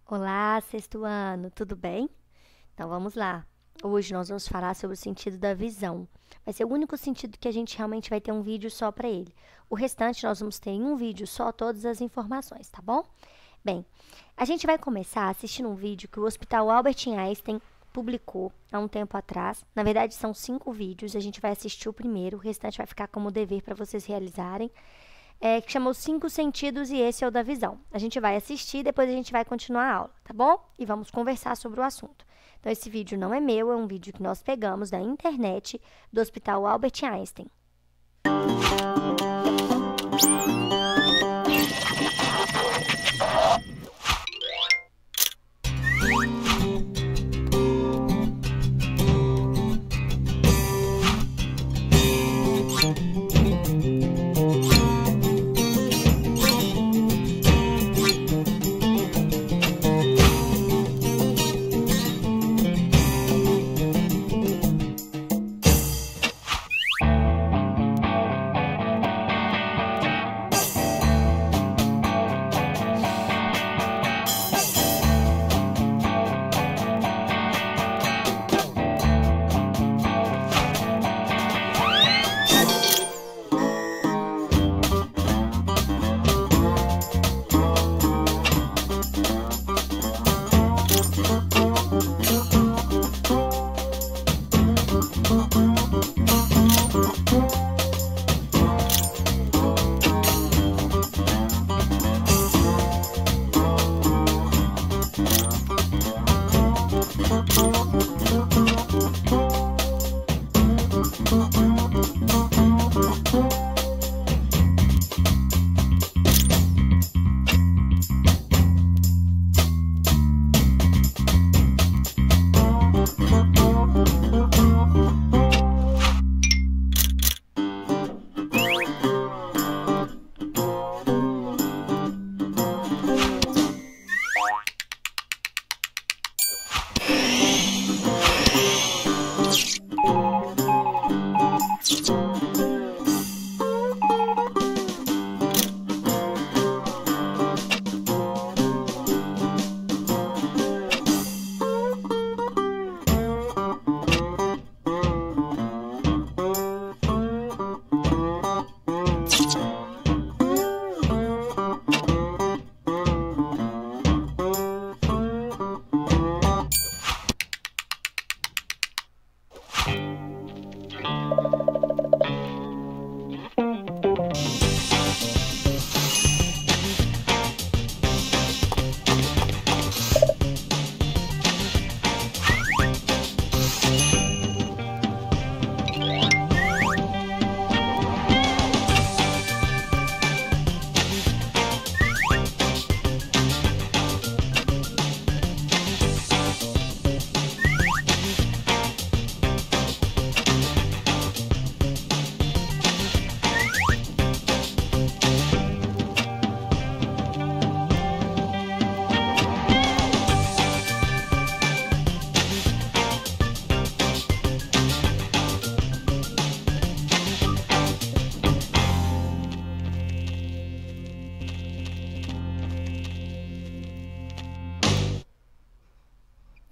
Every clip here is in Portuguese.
Olá, sexto ano, tudo bem? Então vamos lá. Hoje nós vamos falar sobre o sentido da visão. Vai ser o único sentido que a gente realmente vai ter um vídeo só para ele. O restante nós vamos ter em um vídeo só todas as informações, tá bom? Bem, a gente vai começar assistindo um vídeo que o Hospital Albert Einstein publicou há um tempo atrás. Na verdade, são 5 vídeos. A gente vai assistir o primeiro, o restante vai ficar como dever para vocês realizarem. Que chama Os 5 Sentidos e esse é o da visão. A gente vai assistir, depois a gente vai continuar a aula, tá bom? E vamos conversar sobre o assunto. Então, esse vídeo não é meu, é um vídeo que nós pegamos da internet do Hospital Albert Einstein.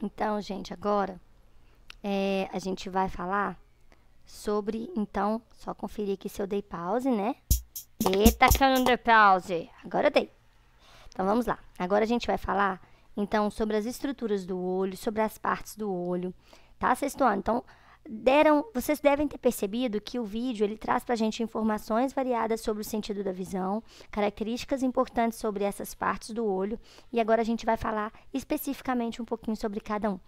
Então, gente, agora a gente vai falar sobre, então, só conferir aqui se eu dei pause, né? Eita, que eu não dei pause. Agora eu dei. Então, vamos lá. Agora a gente vai falar, então, sobre as estruturas do olho, sobre as partes do olho, tá, sexto ano? Então, vocês devem ter percebido que o vídeo, ele traz pra gente informações variadas sobre o sentido da visão, características importantes sobre essas partes do olho, e agora a gente vai falar especificamente um pouquinho sobre cada um.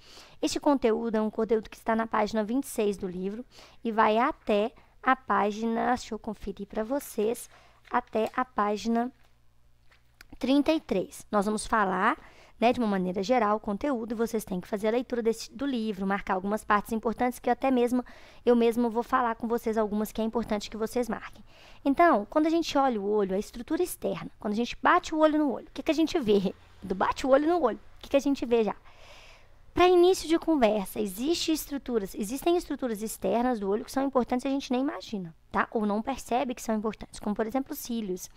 Este conteúdo é um conteúdo que está na página 26 do livro e vai até a página, deixa eu conferir para vocês, até a página 33. Nós vamos falar, né, de uma maneira geral, o conteúdo, e vocês têm que fazer a leitura do livro, marcar algumas partes importantes que eu mesmo vou falar com vocês algumas que é importante que vocês marquem. Então, quando a gente olha o olho, a estrutura externa, quando a gente bate o olho no olho, o que a gente vê? Do bate o olho no olho, o que a gente vê já? Para início de conversa, existem estruturas externas do olho que são importantes e a gente nem imagina, tá? Ou não percebe que são importantes, como, por exemplo, os cílios.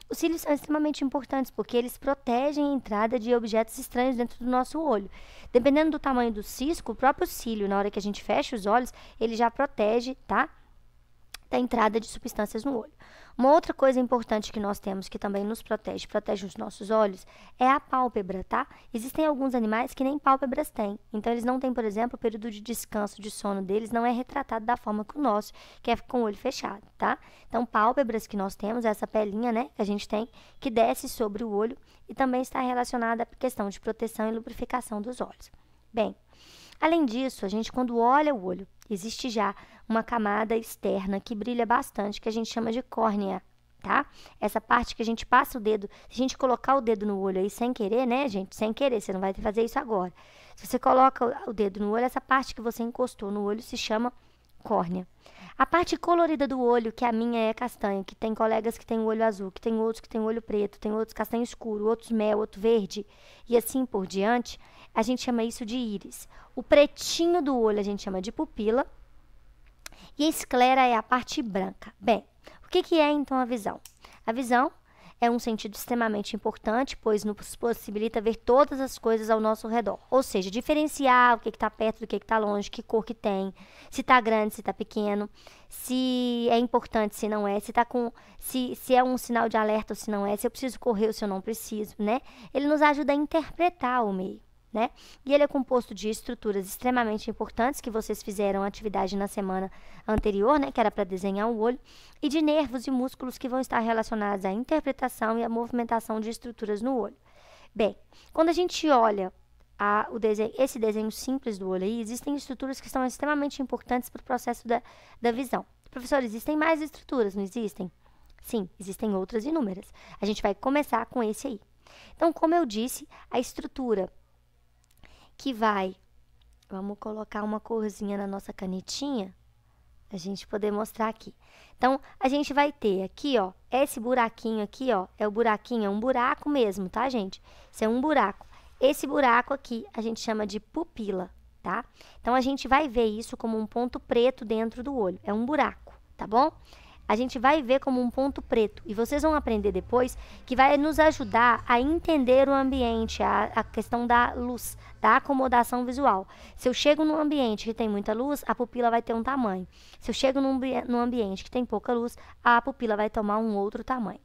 Os cílios são extremamente importantes porque eles protegem a entrada de objetos estranhos dentro do nosso olho. Dependendo do tamanho do cisco, o próprio cílio, na hora que a gente fecha os olhos, ele já protege, tá? Da entrada de substâncias no olho. Uma outra coisa importante que nós temos que também nos protege os nossos olhos, é a pálpebra, tá? Existem alguns animais que nem pálpebras têm. Então, eles não têm, por exemplo, o período de descanso, de sono deles não é retratado da forma que o nosso, que é com o olho fechado, tá? Então, pálpebras que nós temos, essa pelinha, né, que a gente tem, que desce sobre o olho e também está relacionada à questão de proteção e lubrificação dos olhos. Bem, além disso, a gente quando olha o olho, existe já uma camada externa que brilha bastante, que a gente chama de córnea, tá? Essa parte que a gente passa o dedo, se a gente colocar o dedo no olho aí sem querer, né, gente? Sem querer, você não vai fazer isso agora. Se você coloca o dedo no olho, essa parte que você encostou no olho se chama córnea. A parte colorida do olho, que a minha é castanha, que tem colegas que têm o olho azul, que tem outros que têm o olho preto, tem outros castanho escuro, outros mel, outro verde, e assim por diante, a gente chama isso de íris. O pretinho do olho a gente chama de pupila, e a esclera é a parte branca. Bem, o que é então a visão? A visão é um sentido extremamente importante, pois nos possibilita ver todas as coisas ao nosso redor. Ou seja, diferenciar o que está perto do que está longe, que cor que tem, se está grande, se está pequeno, se é importante, se não é, se é um sinal de alerta ou se não é, se eu preciso correr ou se eu não preciso, né? Ele nos ajuda a interpretar o meio. Né? E ele é composto de estruturas extremamente importantes, que vocês fizeram atividade na semana anterior, né? Que era para desenhar o olho, e de nervos e músculos que vão estar relacionados à interpretação e à movimentação de estruturas no olho. Bem, quando a gente olha esse desenho simples do olho aí, existem estruturas que são extremamente importantes para o processo da visão. Professor, existem mais estruturas, não existem? Sim, existem outras inúmeras. A gente vai começar com esse aí. Então, como eu disse, a estrutura que vai, vamos colocar uma corzinha na nossa canetinha, a gente poder mostrar aqui. Então, a gente vai ter aqui, ó, esse buraquinho aqui, ó, é o buraquinho, é um buraco mesmo, tá, gente? Isso é um buraco. Esse buraco aqui, a gente chama de pupila, tá? Então, a gente vai ver isso como um ponto preto dentro do olho, é um buraco, tá bom? A gente vai ver como um ponto preto. E vocês vão aprender depois que vai nos ajudar a entender o ambiente, a questão da luz, da acomodação visual. Se eu chego num ambiente que tem muita luz, a pupila vai ter um tamanho. Se eu chego num ambiente que tem pouca luz, a pupila vai tomar um outro tamanho.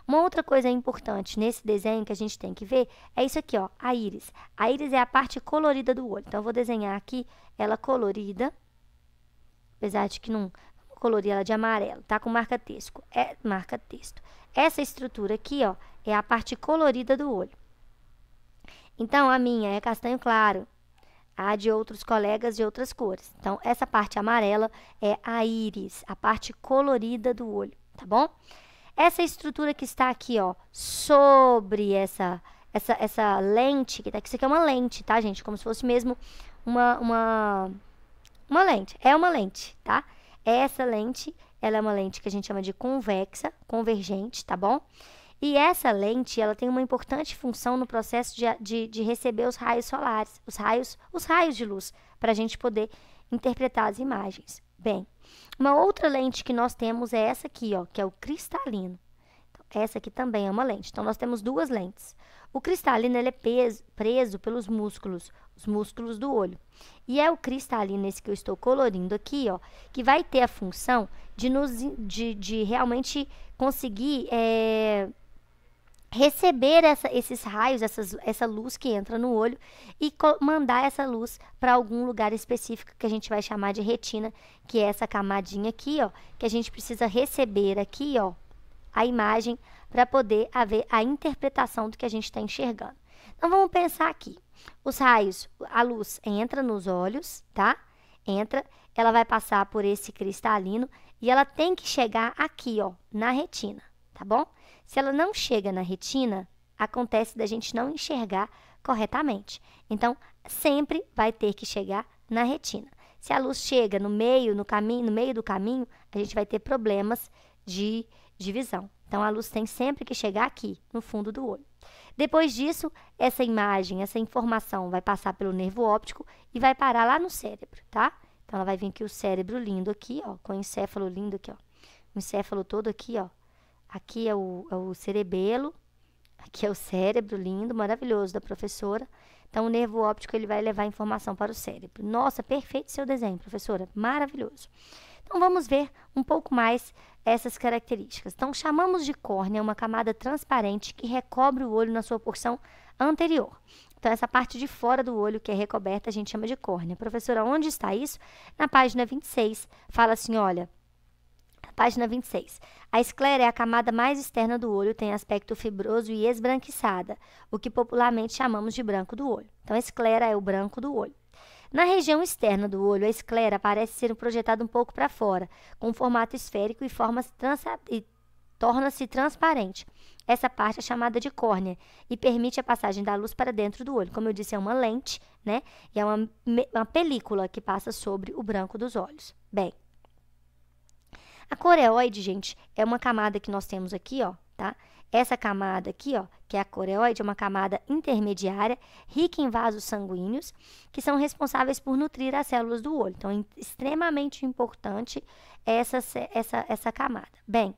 Uma outra coisa importante nesse desenho que a gente tem que ver é isso aqui, ó, a íris. A íris é a parte colorida do olho. Então, eu vou desenhar aqui ela colorida, apesar de que não colorir ela de amarelo, tá? Com marca-texto. Marca-texto. Essa estrutura aqui, ó, é a parte colorida do olho. Então, a minha é castanho claro. A de outros colegas de outras cores. Então, essa parte amarela é a íris, a parte colorida do olho, tá bom? Essa estrutura que está aqui, ó, sobre essa lente, que tá aqui, isso aqui é uma lente, tá, gente? Como se fosse mesmo uma lente. É uma lente, tá? Essa lente, ela é uma lente que a gente chama de convexa, convergente, tá bom? E essa lente, ela tem uma importante função no processo de receber os raios solares, os raios de luz, para a gente poder interpretar as imagens. Bem, uma outra lente que nós temos é essa aqui, ó, que é o cristalino. Então, essa aqui também é uma lente. Então, nós temos duas lentes. O cristalino, ele é preso pelos músculos, os músculos do olho. E é o cristalino, esse que eu estou colorindo aqui, ó, que vai ter a função de realmente conseguir receber esses raios, essa luz que entra no olho e mandar essa luz para algum lugar específico que a gente vai chamar de retina, que é essa camadinha aqui, ó, que a gente precisa receber aqui, ó, a imagem para poder haver a interpretação do que a gente está enxergando. Então, vamos pensar aqui. Os raios, a luz entra nos olhos, tá? Entra, ela vai passar por esse cristalino e ela tem que chegar aqui, ó, na retina, tá bom? Se ela não chega na retina, acontece da gente não enxergar corretamente. Então, sempre vai ter que chegar na retina. Se a luz chega no meio do caminho, a gente vai ter problemas de visão. Então, a luz tem sempre que chegar aqui, no fundo do olho. Depois disso, essa imagem, essa informação vai passar pelo nervo óptico e vai parar lá no cérebro, tá? Então, ela vai vir aqui o cérebro lindo aqui, ó, com o encéfalo lindo aqui, ó. O encéfalo todo aqui, ó. Aqui é o cerebelo, aqui é o cérebro lindo, maravilhoso da professora. Então, o nervo óptico ele vai levar informação para o cérebro. Nossa, perfeito seu desenho, professora, maravilhoso. Então, vamos ver um pouco mais essas características. Então, chamamos de córnea uma camada transparente que recobre o olho na sua porção anterior. Então, essa parte de fora do olho que é recoberta, a gente chama de córnea. Professora, onde está isso? Na página 26, fala assim, olha, página 26. A esclera é a camada mais externa do olho, tem aspecto fibroso e esbranquiçada, o que popularmente chamamos de branco do olho. Então, a esclera é o branco do olho. Na região externa do olho, a esclera parece ser projetada um pouco para fora, com um formato esférico e torna-se transparente. Essa parte é chamada de córnea e permite a passagem da luz para dentro do olho. Como eu disse, é uma lente, né? E é uma película que passa sobre o branco dos olhos. Bem, a coreoide, gente, é uma camada que nós temos aqui, ó, tá? Essa camada aqui, ó, que é a coreoide, é uma camada intermediária, rica em vasos sanguíneos, que são responsáveis por nutrir as células do olho. Então, é extremamente importante essa camada. Bem,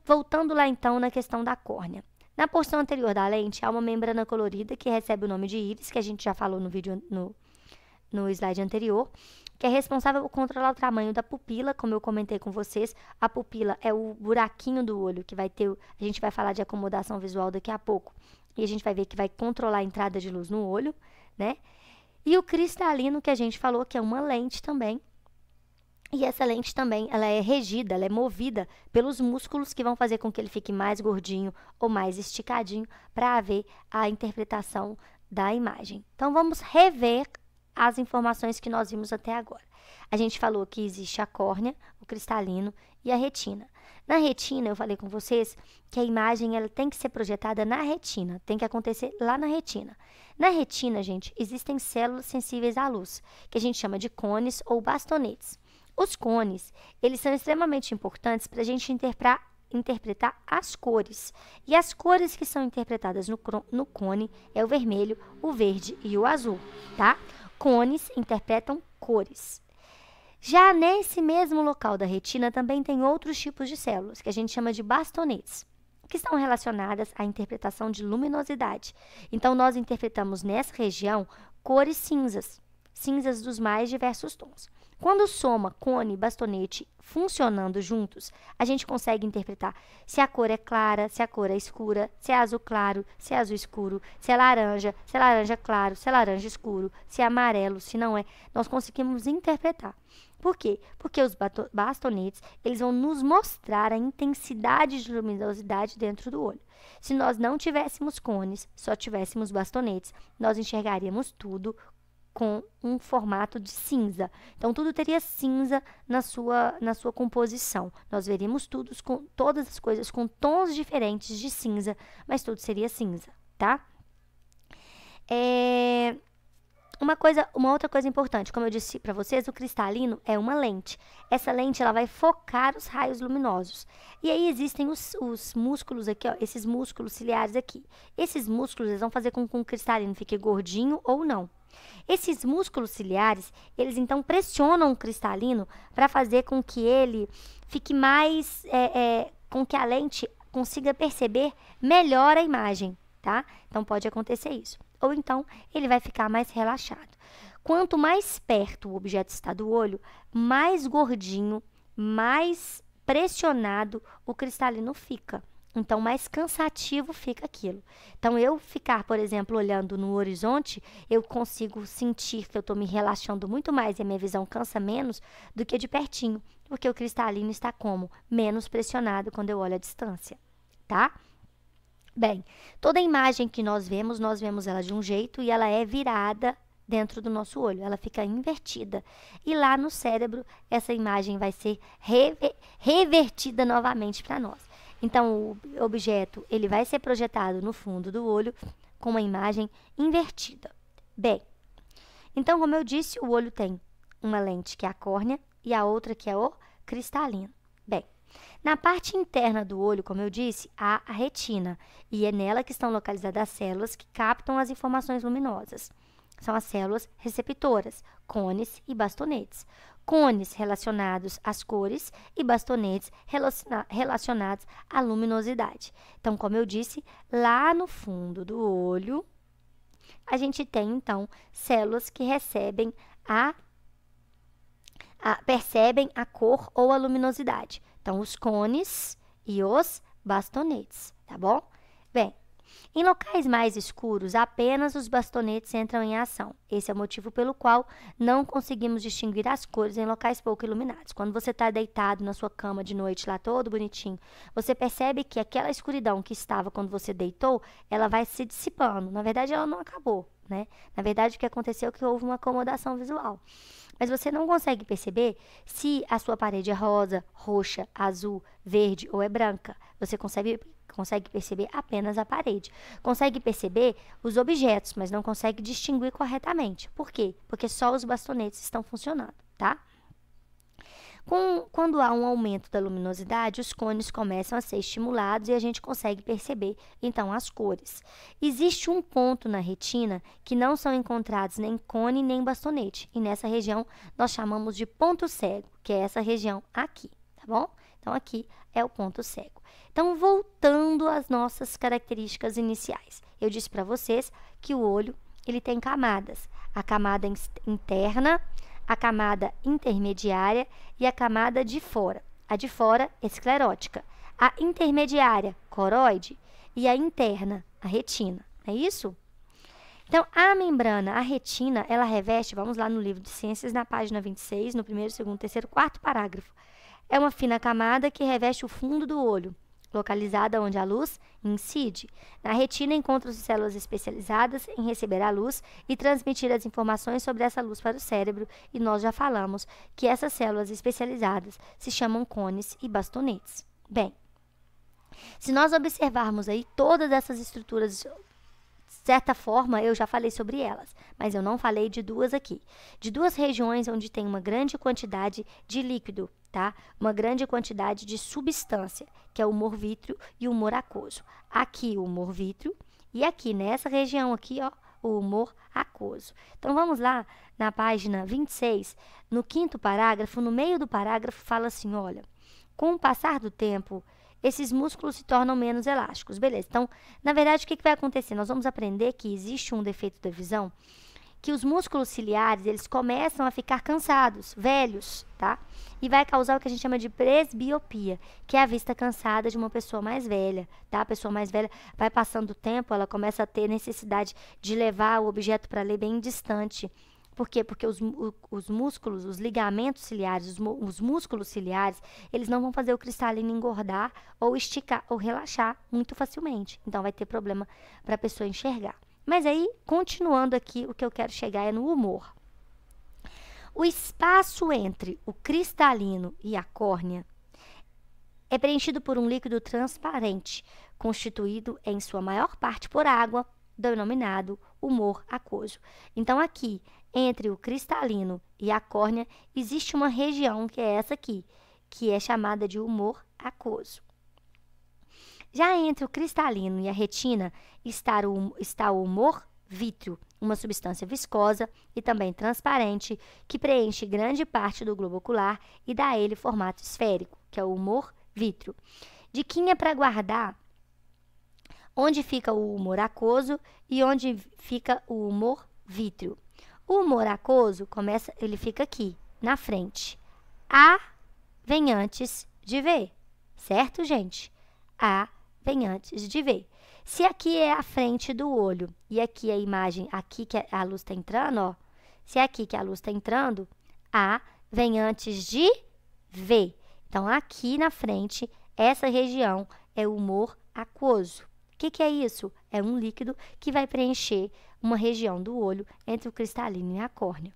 voltando lá, então, na questão da córnea. Na porção anterior da lente, há uma membrana colorida que recebe o nome de íris, que a gente já falou no vídeo, no slide anterior, que é responsável por controlar o tamanho da pupila, como eu comentei com vocês. A pupila é o buraquinho do olho que vai ter, a gente vai falar de acomodação visual daqui a pouco, e a gente vai ver que vai controlar a entrada de luz no olho, né? E o cristalino, que a gente falou que é uma lente também, e essa lente também, ela é regida, ela é movida pelos músculos que vão fazer com que ele fique mais gordinho ou mais esticadinho para haver a interpretação da imagem. Então, vamos rever as informações que nós vimos até agora. A gente falou que existe a córnea, o cristalino e a retina. Na retina, eu falei com vocês que a imagem ela tem que ser projetada na retina, tem que acontecer lá na retina. Na retina, gente, existem células sensíveis à luz, que a gente chama de cones ou bastonetes. Os cones, eles são extremamente importantes para a gente interpretar as cores. E as cores que são interpretadas no cone é o vermelho, o verde e o azul, tá? Cones interpretam cores. Já nesse mesmo local da retina também tem outros tipos de células, que a gente chama de bastonetes, que estão relacionadas à interpretação de luminosidade. Então, nós interpretamos nessa região cores cinzas, cinzas dos mais diversos tons. Quando soma cone e bastonete funcionando juntos, a gente consegue interpretar se a cor é clara, se a cor é escura, se é azul claro, se é azul escuro, se é laranja claro, se é laranja escuro, se é amarelo, se não é. Nós conseguimos interpretar. Por quê? Porque os bastonetes, eles vão nos mostrar a intensidade de luminosidade dentro do olho. Se nós não tivéssemos cones, só tivéssemos bastonetes, nós enxergaríamos tudo com um formato de cinza. Então, tudo teria cinza na sua composição. Nós veríamos todas as coisas com tons diferentes de cinza, mas tudo seria cinza, tá? Uma outra coisa importante, como eu disse para vocês, o cristalino é uma lente. Essa lente ela vai focar os raios luminosos. E aí existem os músculos aqui, ó, esses músculos ciliares aqui. Esses músculos eles vão fazer com que o cristalino fique gordinho ou não. Esses músculos ciliares, eles então pressionam o cristalino para fazer com que ele fique mais, com que a lente consiga perceber melhor a imagem, tá? Então, pode acontecer isso. Ou então, ele vai ficar mais relaxado. Quanto mais perto o objeto está do olho, mais gordinho, mais pressionado o cristalino fica. Então, mais cansativo fica aquilo. Então, eu ficar, por exemplo, olhando no horizonte, eu consigo sentir que eu estou me relaxando muito mais e a minha visão cansa menos do que de pertinho, porque o cristalino está como? Menos pressionado quando eu olho à distância, tá? Bem, toda imagem que nós vemos ela de um jeito e ela é virada dentro do nosso olho, ela fica invertida. E lá no cérebro, essa imagem vai ser revertida novamente para nós. Então, o objeto ele vai ser projetado no fundo do olho com uma imagem invertida. Bem, então, como eu disse, o olho tem uma lente que é a córnea e a outra que é o cristalino. Bem, na parte interna do olho, como eu disse, há a retina e é nela que estão localizadas as células que captam as informações luminosas. são as células receptoras, cones e bastonetes. Cones relacionados às cores e bastonetes relacionados à luminosidade. Então, como eu disse, lá no fundo do olho, a gente tem, então, células que percebem a cor ou a luminosidade. Então, os cones e os bastonetes, tá bom? Bem, em locais mais escuros, apenas os bastonetes entram em ação. Esse é o motivo pelo qual não conseguimos distinguir as cores em locais pouco iluminados. Quando você está deitado na sua cama de noite, lá todo bonitinho, você percebe que aquela escuridão que estava quando você deitou, ela vai se dissipando. Na verdade, ela não acabou, né? Na verdade, o que aconteceu é que houve uma acomodação visual. Mas você não consegue perceber se a sua parede é rosa, roxa, azul, verde ou é branca. Você consegue perceber apenas a parede. Consegue perceber os objetos, mas não consegue distinguir corretamente. Por quê? Porque só os bastonetes estão funcionando, tá? Quando há um aumento da luminosidade, os cones começam a ser estimulados e a gente consegue perceber, então, as cores. Existe um ponto na retina que não são encontrados nem cone nem bastonete. E nessa região, nós chamamos de ponto cego, que é essa região aqui, tá bom? Então, aqui é o ponto cego. Então, voltando às nossas características iniciais. Eu disse para vocês que o olho, ele tem camadas. A camada interna, a camada intermediária e a camada de fora. A de fora, esclerótica. A intermediária, coroide. E a interna, a retina. É isso? Então, a membrana, a retina, ela reveste, vamos lá no livro de ciências, na página 26, no primeiro, segundo, terceiro, quarto parágrafo. É uma fina camada que reveste o fundo do olho, localizada onde a luz incide. Na retina encontram-se células especializadas em receber a luz e transmitir as informações sobre essa luz para o cérebro, e nós já falamos que essas células especializadas se chamam cones e bastonetes. Bem, se nós observarmos aí todas essas estruturas, de certa forma, eu já falei sobre elas, mas eu não falei de duas aqui. De duas regiões onde tem uma grande quantidade de líquido, tá? Uma grande quantidade de substância, que é o humor vítreo e o humor aquoso. Aqui o humor vítreo e aqui nessa região aqui, ó, o humor aquoso. Então vamos lá na página 26, no quinto parágrafo, no meio do parágrafo fala assim, olha, com o passar do tempo, esses músculos se tornam menos elásticos. Beleza, então, na verdade, o que vai acontecer? Nós vamos aprender que existe um defeito da visão, que os músculos ciliares, eles começam a ficar cansados, velhos, tá? E vai causar o que a gente chama de presbiopia, que é a vista cansada de uma pessoa mais velha, tá? A pessoa mais velha vai passando o tempo, ela começa a ter necessidade de levar o objeto para ler bem distante. Por quê? Porque os músculos, os ligamentos ciliares, os músculos ciliares, eles não vão fazer o cristalino engordar ou esticar ou relaxar muito facilmente. Então, vai ter problema para a pessoa enxergar. Mas aí, continuando aqui, o que eu quero chegar é no humor. O espaço entre o cristalino e a córnea é preenchido por um líquido transparente, constituído em sua maior parte por água, denominado humor aquoso. Então, aqui, entre o cristalino e a córnea, existe uma região, que é essa aqui, que é chamada de humor aquoso. Já entre o cristalino e a retina está o humor vítreo, uma substância viscosa e também transparente que preenche grande parte do globo ocular e dá a ele formato esférico, que é o humor vítreo. Diquinha para guardar onde fica o humor aquoso e onde fica o humor vítreo. O humor aquoso ele fica aqui, na frente. A vem antes de V, certo, gente? A vem antes de V. Se aqui é a frente do olho e aqui a imagem, aqui que a luz está entrando, ó. Se é aqui que a luz está entrando, A vem antes de V. Então, aqui na frente, essa região é o humor aquoso. O que é isso? É um líquido que vai preencher uma região do olho entre o cristalino e a córnea.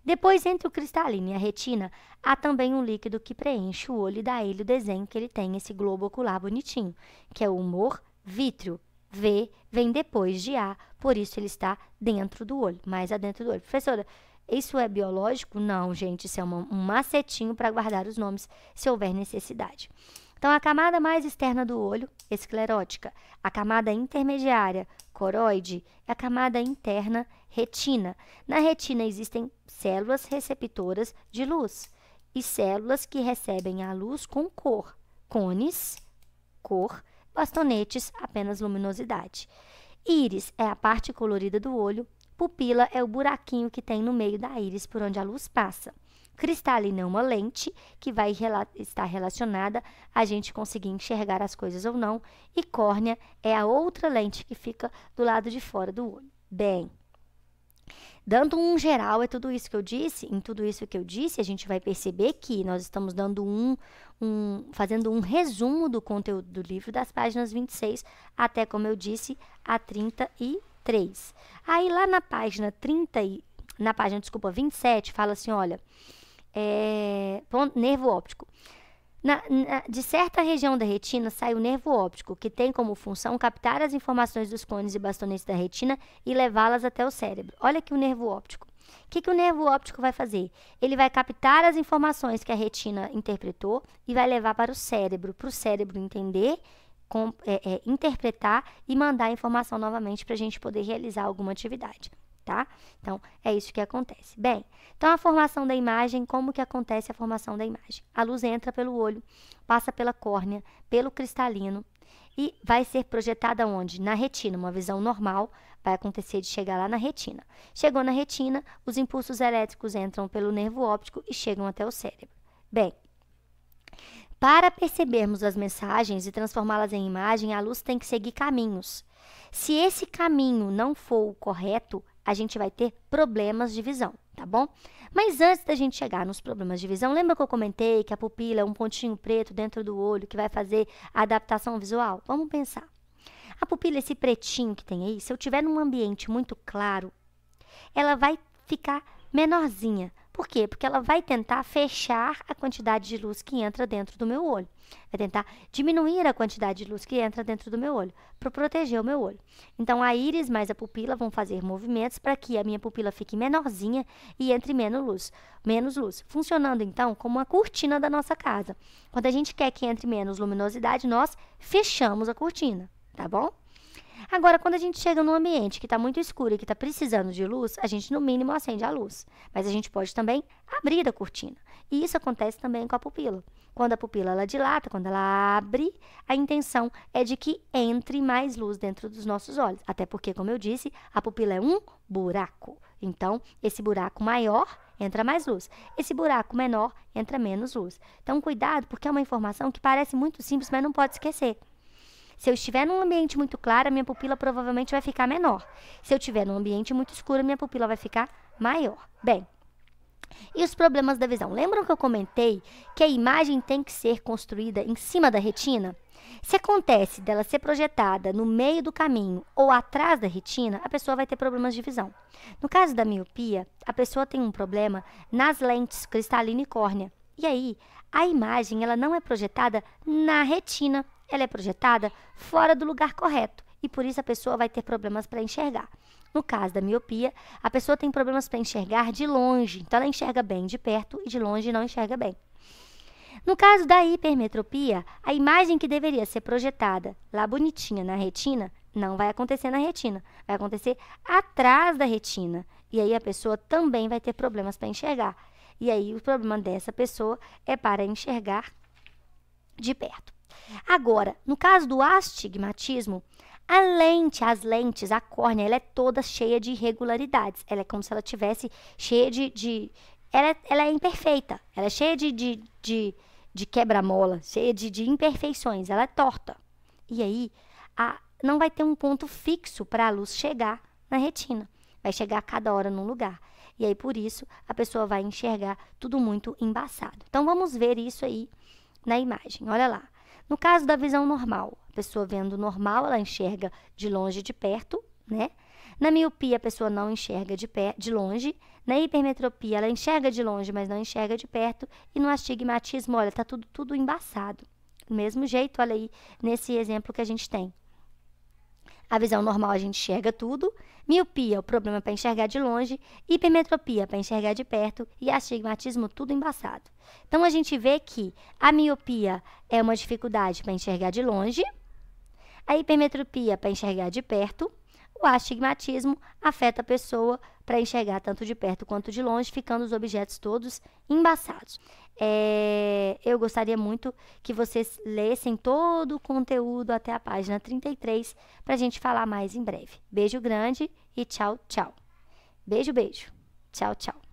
Depois, entre o cristalino e a retina, há também um líquido que preenche o olho e dá a ele o desenho que ele tem, esse globo ocular bonitinho, que é o humor vítreo. V vem depois de A, por isso ele está dentro do olho, mais adentro do olho. Professora, isso é biológico? Não, gente, isso é um macetinho para guardar os nomes se houver necessidade. Então, a camada mais externa do olho, esclerótica. A camada intermediária, coroide, é a camada interna, retina. Na retina existem células receptoras de luz e células que recebem a luz com cor. Cones, cor, bastonetes, apenas luminosidade. Íris é a parte colorida do olho. Pupila é o buraquinho que tem no meio da íris por onde a luz passa. Cristalina é uma lente que vai estar relacionada a gente conseguir enxergar as coisas ou não. E córnea é a outra lente que fica do lado de fora do olho. Bem, dando um geral, é tudo isso que eu disse. Em tudo isso que eu disse, a gente vai perceber que nós estamos dando fazendo um resumo do conteúdo do livro das páginas 26 até, como eu disse, a 33. Aí lá na página 27, fala assim, olha, nervo óptico. De certa região da retina sai o nervo óptico, que tem como função captar as informações dos cones e bastonetes da retina e levá-las até o cérebro. Olha aqui o nervo óptico. O que o nervo óptico vai fazer? Ele vai captar as informações que a retina interpretou e vai levar para o cérebro entender, interpretar e mandar a informação novamente para a gente poder realizar alguma atividade. Tá? Então, é isso que acontece. Bem, então a formação da imagem, como que acontece a formação da imagem? A luz entra pelo olho, passa pela córnea, pelo cristalino e vai ser projetada onde? Na retina, uma visão normal vai acontecer de chegar lá na retina. Chegou na retina, os impulsos elétricos entram pelo nervo óptico e chegam até o cérebro. Bem, para percebermos as mensagens e transformá-las em imagem, a luz tem que seguir caminhos. Se esse caminho não for o correto, a gente vai ter problemas de visão, tá bom? Mas antes da gente chegar nos problemas de visão, lembra que eu comentei que a pupila é um pontinho preto dentro do olho que vai fazer a adaptação visual? Vamos pensar. A pupila, esse pretinho que tem aí, se eu tiver num ambiente muito claro, ela vai ficar menorzinha. Por quê? Porque ela vai tentar fechar a quantidade de luz que entra dentro do meu olho. Vai tentar diminuir a quantidade de luz que entra dentro do meu olho, para proteger o meu olho. Então, a íris mais a pupila vão fazer movimentos para que a minha pupila fique menorzinha e entre menos luz. Funcionando, então, como uma cortina da nossa casa. Quando a gente quer que entre menos luminosidade, nós fechamos a cortina, tá bom? Agora, quando a gente chega num ambiente que está muito escuro e que está precisando de luz, a gente, no mínimo, acende a luz. Mas a gente pode também abrir a cortina. E isso acontece também com a pupila. Quando a pupila ela dilata, quando ela abre, a intenção é de que entre mais luz dentro dos nossos olhos. Até porque, como eu disse, a pupila é um buraco. Então, esse buraco maior entra mais luz. Esse buraco menor entra menos luz. Então, cuidado, porque é uma informação que parece muito simples, mas não pode esquecer. Se eu estiver num ambiente muito claro, a minha pupila provavelmente vai ficar menor. Se eu estiver num ambiente muito escuro, a minha pupila vai ficar maior. Bem, e os problemas da visão? Lembram que eu comentei que a imagem tem que ser construída em cima da retina? Se acontece dela ser projetada no meio do caminho ou atrás da retina, a pessoa vai ter problemas de visão. No caso da miopia, a pessoa tem um problema nas lentes cristalina e córnea. E aí, a imagem ela não é projetada na retina, ela é projetada fora do lugar correto. E por isso a pessoa vai ter problemas para enxergar. No caso da miopia, a pessoa tem problemas para enxergar de longe. Então, ela enxerga bem de perto e de longe não enxerga bem. No caso da hipermetropia, a imagem que deveria ser projetada lá bonitinha na retina, não vai acontecer na retina. Vai acontecer atrás da retina. E aí a pessoa também vai ter problemas para enxergar. E aí o problema dessa pessoa é para enxergar de perto. Agora, no caso do astigmatismo, as lentes, a córnea, ela é toda cheia de irregularidades. Ela é como se ela tivesse cheia ela é imperfeita. Ela é cheia de quebra-mola, cheia de imperfeições. Ela é torta. E aí, não vai ter um ponto fixo para a luz chegar na retina. Vai chegar a cada hora num lugar. E aí, por isso, a pessoa vai enxergar tudo muito embaçado. Então, vamos ver isso aí na imagem. Olha lá. No caso da visão normal, a pessoa vendo normal, ela enxerga de longe e de perto, né? Na miopia, a pessoa não enxerga de longe. Na hipermetropia, ela enxerga de longe, mas não enxerga de perto. E no astigmatismo, olha, tá tudo embaçado. Do mesmo jeito, olha aí, nesse exemplo que a gente tem. A visão normal, a gente enxerga tudo, Miopia, o problema para enxergar de longe. Hipermetropia, para enxergar de perto. E astigmatismo, tudo embaçado. Então, a gente vê que a miopia é uma dificuldade para enxergar de longe. A hipermetropia, para enxergar de perto. O astigmatismo afeta a pessoa para enxergar tanto de perto quanto de longe, ficando os objetos todos embaçados. Eu gostaria muito que vocês lessem todo o conteúdo até a página 33 para a gente falar mais em breve. Beijo grande e tchau, tchau. Beijo, beijo. Tchau, tchau.